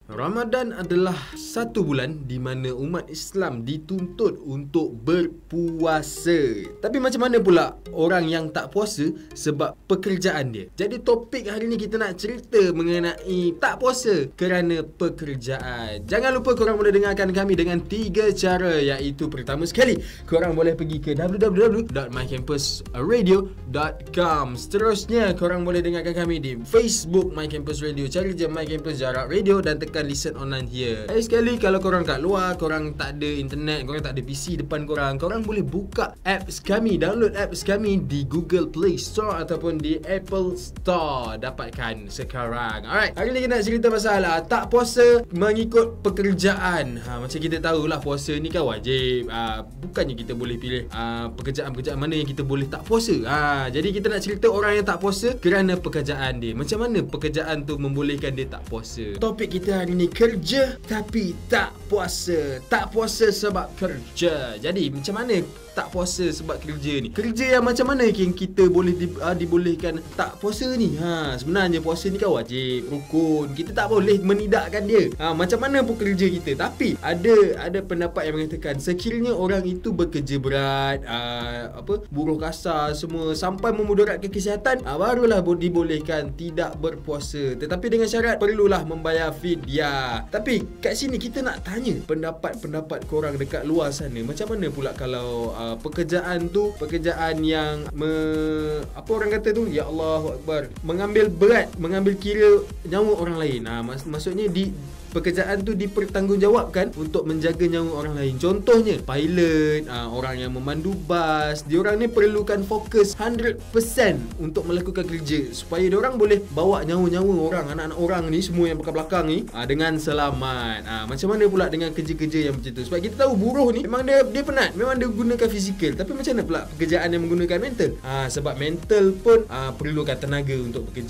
Ramadan adalah satu bulan di mana umat Islam dituntut untuk berpuasa. Tapi macam mana pula orang yang tak puasa sebab pekerjaan dia? Jadi topik hari ni kita nak cerita mengenai tak puasa kerana pekerjaan. Jangan lupa korang boleh dengarkan kami dengan 3 cara, iaitu pertama sekali, korang boleh pergi ke www.mycampusradio.com. Seterusnya, korang boleh dengarkan kami di Facebook My Campus Radio. Cari je My Campus Jarak Radio dan tekan listen online here. Sekali kalau korang kat luar, korang tak ada internet, korang tak ada PC depan korang, korang boleh buka apps kami, download apps kami di Google Play Store ataupun di Apple Store. Dapatkan sekarang. Alright, hari ni kita nak cerita pasal tak puasa mengikut pekerjaan. Macam kita tahulah, puasa ni kan wajib. Bukannya kita boleh pilih pekerjaan-pekerjaan mana yang kita boleh tak puasa. Jadi kita nak cerita orang yang tak puasa kerana pekerjaan dia. Macam mana pekerjaan tu membolehkan dia tak puasa. Topik kita hari ni, kerja tapi tak puasa. Tak puasa sebab kerja. Jadi macam mana tak puasa sebab kerja ni? Kerja yang macam mana yang kita boleh dibolehkan tak puasa ni? Sebenarnya puasa ni kan wajib, rukun. Kita tak boleh menidakkan dia. Macam mana pun kerja kita. Tapi ada pendapat yang mengatakan sekiranya orang itu bekerja berat, buruh kasar semua sampai memudaratkan kesihatan, barulah dibolehkan tidak berpuasa. Tetapi dengan syarat perlulah membayar fidyah. Tapi kat sini kita nak tanya pendapat-pendapat korang dekat luar sana. Macam mana pula kalau pekerjaan tu pekerjaan yang apa orang kata tu, ya Allahu Akbar, mengambil kira nyawa orang lain. Maksudnya pekerjaan tu dipertanggungjawabkan untuk menjaga nyawa orang lain. Contohnya pilot, orang yang memandu bas, diorang ni perlukan fokus 100% untuk melakukan kerja supaya diorang boleh bawa nyawa-nyawa orang, anak-anak orang ni semua yang belakang ni dengan selamat. Macam mana pula dengan kerja-kerja yang macam tu? Sebab kita tahu buruh ni memang dia penat, memang dia gunakan fizikal. Tapi macam mana pula pekerjaan yang menggunakan mental? Sebab mental pun perlukan tenaga untuk bekerja.